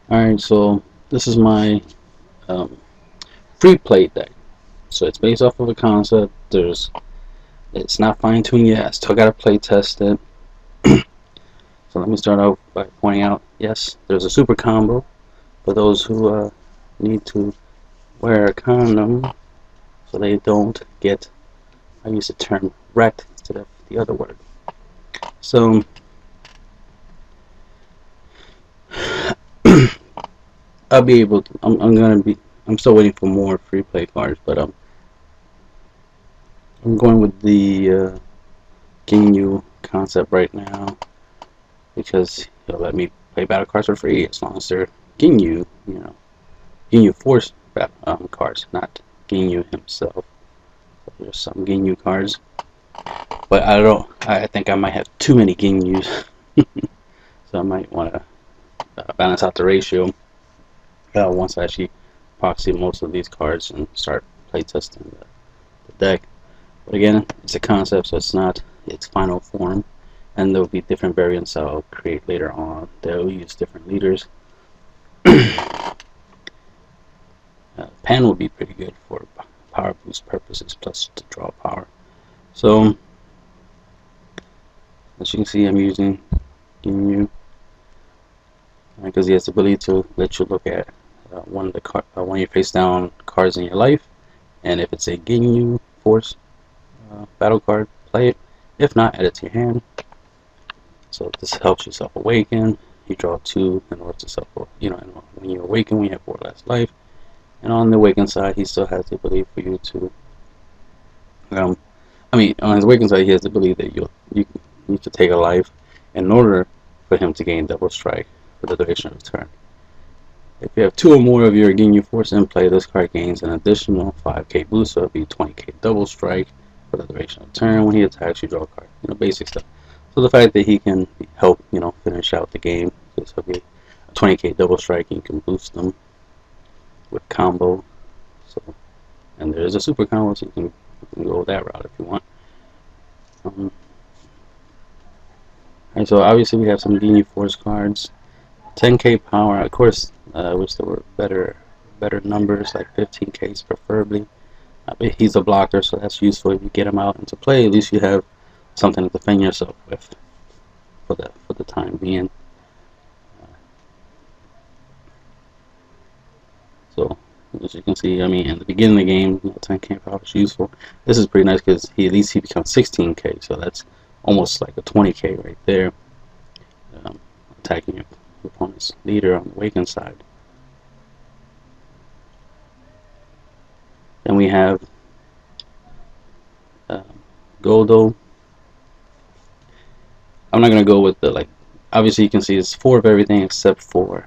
Alright, so this is my um, free play deck. So it's based off of a concept. It's not fine tuned yet. I still gotta play test it. So let me start out by pointing out, yes, there's a super combo for those who need to wear a condom so they don't get, I use the term wrecked instead of the other word. So I'll be able to, I'm still waiting for more free play cards, but I'm going with the Ginyu concept right now because he'll let me play battle cards for free as long as they're Ginyu, Ginyu Force cards, not Ginyu himself. So there's some Ginyu cards, but I think I might have too many Ginyus, so I might want to balance out the ratio once I actually proxy most of these cards and start playtesting the deck. But again, it's a concept, so it's not its final form, and there will be different variants I'll create later on. They'll use different leaders. Pan will be pretty good for power boost purposes, plus to draw power. So, as you can see, I'm using Ginyu because he has the ability to let you look at one of your face down cards in your life, and if it's a Ginyu Force battle card, play it. If not, add it to your hand. So this helps yourself awaken. You draw 2 in order to self, when you awaken, when you have 4 less life. And on the awakened side, he still has the ability for you to, on his awakened side, he has the ability that you need to take a life in order for him to gain double strike for the duration of the turn. If you have 2 or more of your Ginyu Force in play, this card gains an additional 5k boost, so it'll be 20k double strike for the duration of the turn. When he attacks, you draw a card. Basic stuff. So the fact that he can help, finish out the game, because he'll be a 20k double strike, you can boost them with combo. So, and there's a super combo, so you can go that route if you want. Alright, so obviously we have some Ginyu Force cards. 10k power, of course. I wish there were better numbers, like 15k's preferably. But he's a blocker, so that's useful if you get him out into play. At least you have something to defend yourself with for the time being. So as you can see, in the beginning of the game, 10k power is useful. This is pretty nice because at least he becomes 16k, so that's almost like a 20k right there. Attacking your opponent's leader on the awakened side. Then we have Goldo. I'm not gonna go with the obviously you can see it's 4 of everything except for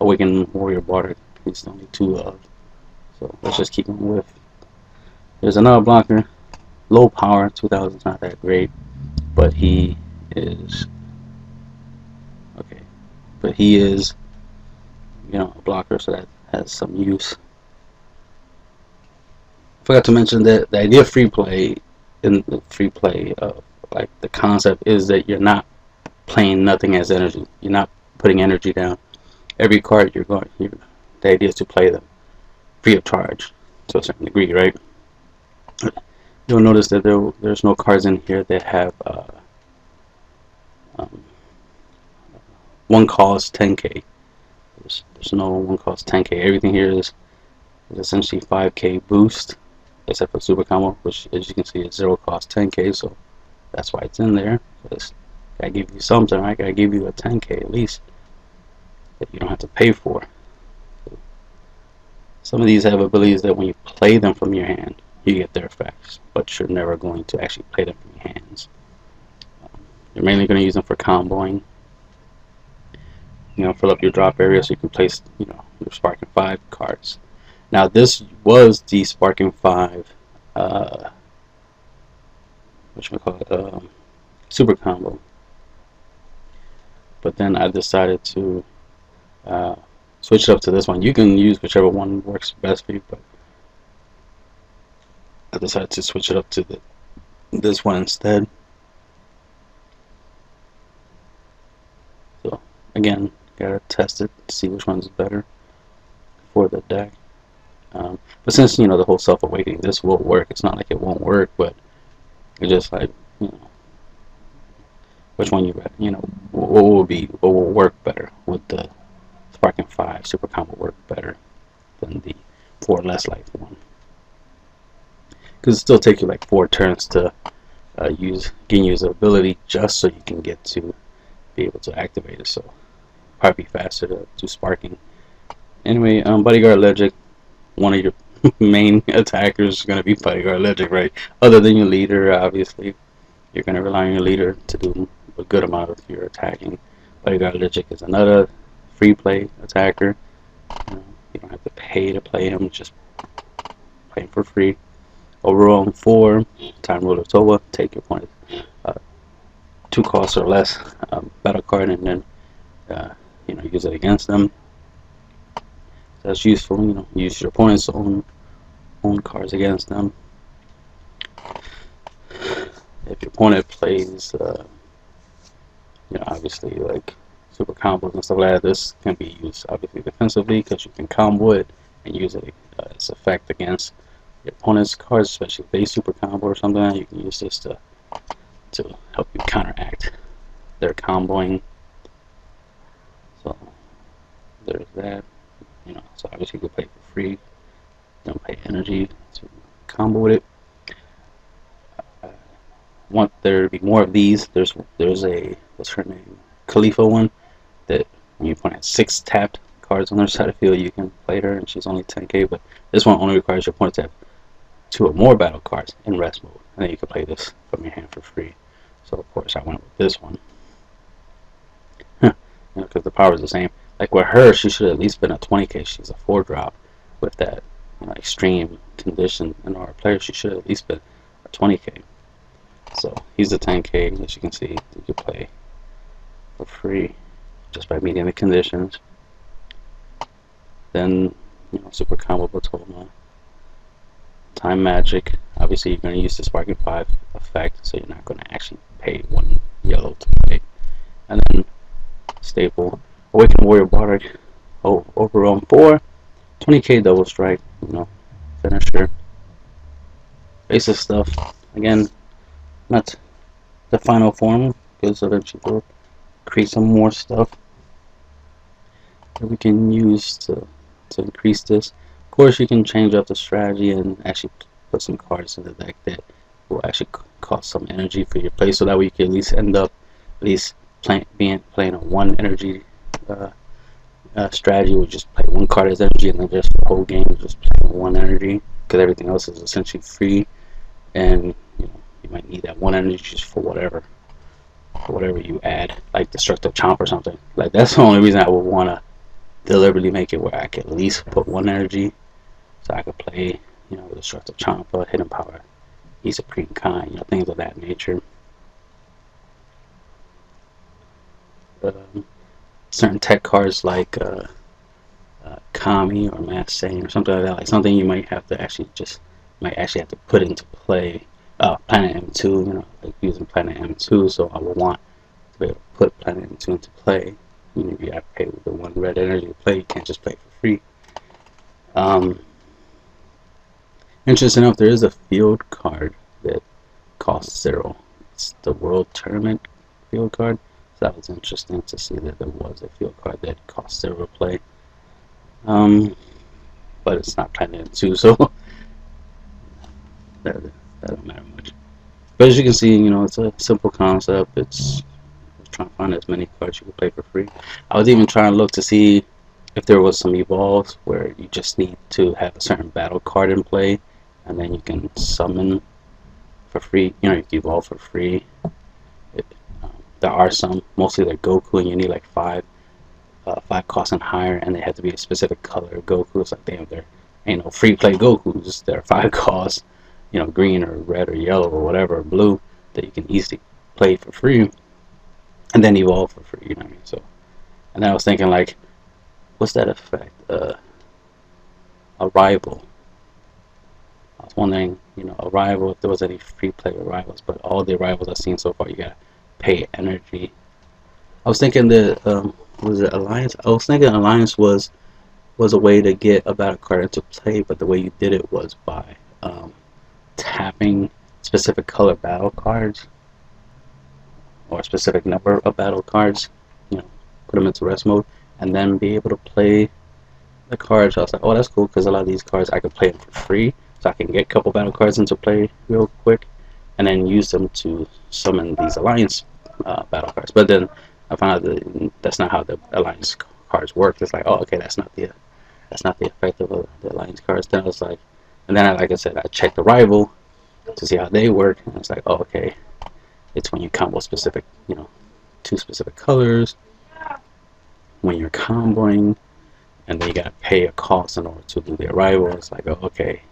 Awakened Warrior Bardic. He's only 2 of. So let's just keep him with. There's another blocker, low power, 2000 is not that great, but he is okay. But he is, a blocker, so that has some use. I forgot to mention that the idea of free play, the concept is that you're not playing nothing as energy. You're not putting energy down. Every card the idea is to play them free of charge to a certain degree, right? You'll notice that there's no cards in here that have one cost 10k. There's no one cost 10k. Everything here is essentially 5k boost, except for super combo, which as you can see is 0 cost 10k. So that's why it's in there. I give you something, right? I give you a 10k at least that you don't have to pay for. Some of these have abilities that when you play them from your hand, you get their effects, but you're never going to actually play them from your hands. You're mainly going to use them for comboing. Fill up your drop area so you can place, your Sparking 5 cards. Now this was the Sparking 5, super combo. But then I decided to switch it up to this one. You can use whichever one works best for you, but I decided to switch it up to this one instead. So again, Gotta test it, see which one's better for the deck. But since the whole self-awakening, this will work. It's not like it won't work, but it's just like which one what will work better with the Sparking 5 Super Combo work better than the 4 less life one. Because it still takes you like 4 turns to use Ginyu's ability just so you can get to be able to activate it. So probably faster to do Sparking. Anyway, Bodyguard Legend, one of your main attackers is going to be Bodyguard Legend, right? Other than your leader, obviously. You're going to rely on your leader to do a good amount of your attacking. Bodyguard Legend is another free play attacker. You don't have to pay to play him, just play him for free. Overall, 4 Time Ruler Toba, take your opponent's 2 costs or less battle card and then use it against them. So that's useful. Use your opponent's own cards against them. If your opponent plays, obviously like super combos and stuff like that, this can be used obviously defensively because you can combo it and use it its effect against your opponent's cards, especially if they super combo or something. You can use this to help you counteract their comboing. So there's that. So obviously you can play for free. Don't pay energy to combo with it. Want there to be more of these. There's a, what's her name, Khalifa one, that when you have 6 tapped cards on their side of the field, you can play her, and she's only 10k. But this one only requires your opponent to have 2 or more battle cards in rest mode, and then you can play this from your hand for free. So of course I went with this one, because the power is the same. Like with her, she should have at least been a 20k. She's a 4-drop with that extreme condition in our player. She should have at least been a 20k. So he's a 10k, as you can see. You can play for free just by meeting the conditions. Then super combo Batoma, time magic. Obviously you're going to use the Sparking 5 effect, so you're not going to actually pay 1 yellow to play. And then staple Awakened Warrior Bardic. Overall 4, 20k double strike. Finisher. Basic stuff. Again, not the final form, because eventually we'll create some more stuff that we can use to increase this. Of course, you can change up the strategy and actually put some cards in the deck that will actually cost some energy for your play, so that way you can at least end up playing a 1 energy strategy. Would just play 1 card as energy, and then just the whole game just play 1 energy, because everything else is essentially free, and you might need that 1 energy just for whatever you add, like Destructive Chomp or something. Like, that's the only reason I would want to deliberately make it where I could at least put 1 energy, so I could play, Destructive Chomp, Hidden Power, He's Supreme Kind, things of that nature. Certain tech cards like Kami or Mass Sane or something like that, like something you might have to actually have to put into play. Planet M2, like using Planet M2, so I would want to be able to put Planet M2 into play. You have to pay with the 1 red energy to play. You can't just play for free. Interesting enough, there is a field card that costs 0. It's the World Tournament field card. So that was interesting to see that there was a field card that costs 0 to play. But it's not Planet M2, so that don't matter much. But as you can see, it's a simple concept. It's trying to find as many cards you can play for free. I was even trying to look to see if there was some evolves where you just need to have a certain battle card in play, and then you can summon for free. You can evolve for free. There are some, mostly they're Goku, and you need like 5 costs and higher, and they have to be a specific color of Goku. It's like there ain't no free play Gokus. There are 5 costs, green or red or yellow or whatever, or blue, that you can easily play for free, and then evolve for free. So, and then I was thinking, like, what's that effect? Arrival. I was wondering, Arrival, if there was any free play arrivals, but all the arrivals I've seen so far, you gotta pay energy. I was thinking that Was it Alliance? I was thinking Alliance was a way to get a battle card into play, but the way you did it was by tapping specific color battle cards or a specific number of battle cards, you know, put them into rest mode, and then be able to play the cards. I was like, oh, that's cool, because a lot of these cards I could play them for free, so I can get a couple battle cards into play real quick, and then use them to summon these Alliance battle cards. But then I found out that that's not how the Alliance cards work. It's like, oh, okay, that's not the effect of the Alliance cards. Then I was like, and then like I said, I checked the rival to see how they work, and I was like, oh, okay, it's when you combo specific, you know, two specific colors, when you're comboing, and then you gotta pay a cost in order to do the arrival. It's like, oh, okay,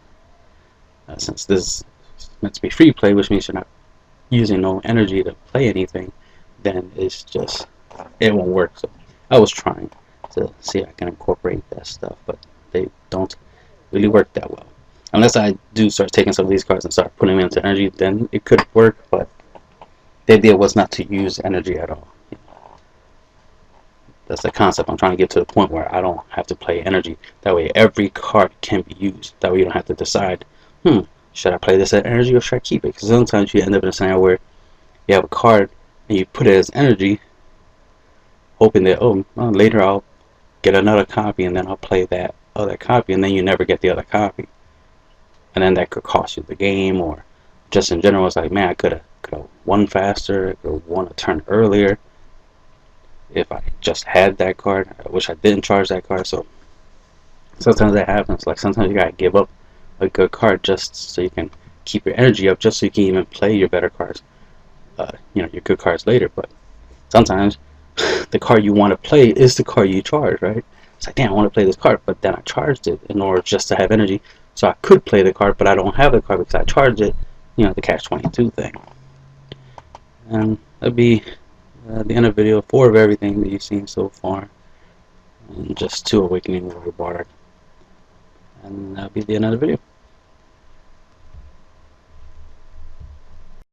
since this is meant to be free play, which means you're not using no energy to play anything, then it's just, it won't work. So I was trying to see if I can incorporate that stuff, but they don't really work that well. Unless I do start taking some of these cards and start putting them into energy, then it could work, but the idea was not to use energy at all. That's the concept. I'm trying to get to the point where I don't have to play energy. That way every card can be used. That way you don't have to decide, should I play this as energy or should I keep it? Because sometimes you end up in a scenario where you have a card and you put it as energy, hoping that, well, later I'll get another copy and then I'll play that other copy, and then you never get the other copy. And then that could cost you the game, or just in general, it's like, man, I could have won faster, I could have won a turn earlier if I just had that card. I wish I didn't charge that card. So sometimes that happens. Like sometimes you gotta give up a good card just so you can keep your energy up, just so you can even play your better cards, your good cards later. But sometimes the card you want to play is the card you charge, right? It's like, damn, I want to play this card, but then I charged it in order just to have energy, so I could play the card, but I don't have the card because I charged it. The catch-22 thing. And that'd be the end of the video. 4 of everything that you've seen so far, and just 2 Awakening Warrior Bardic, and that'll be the end of the video.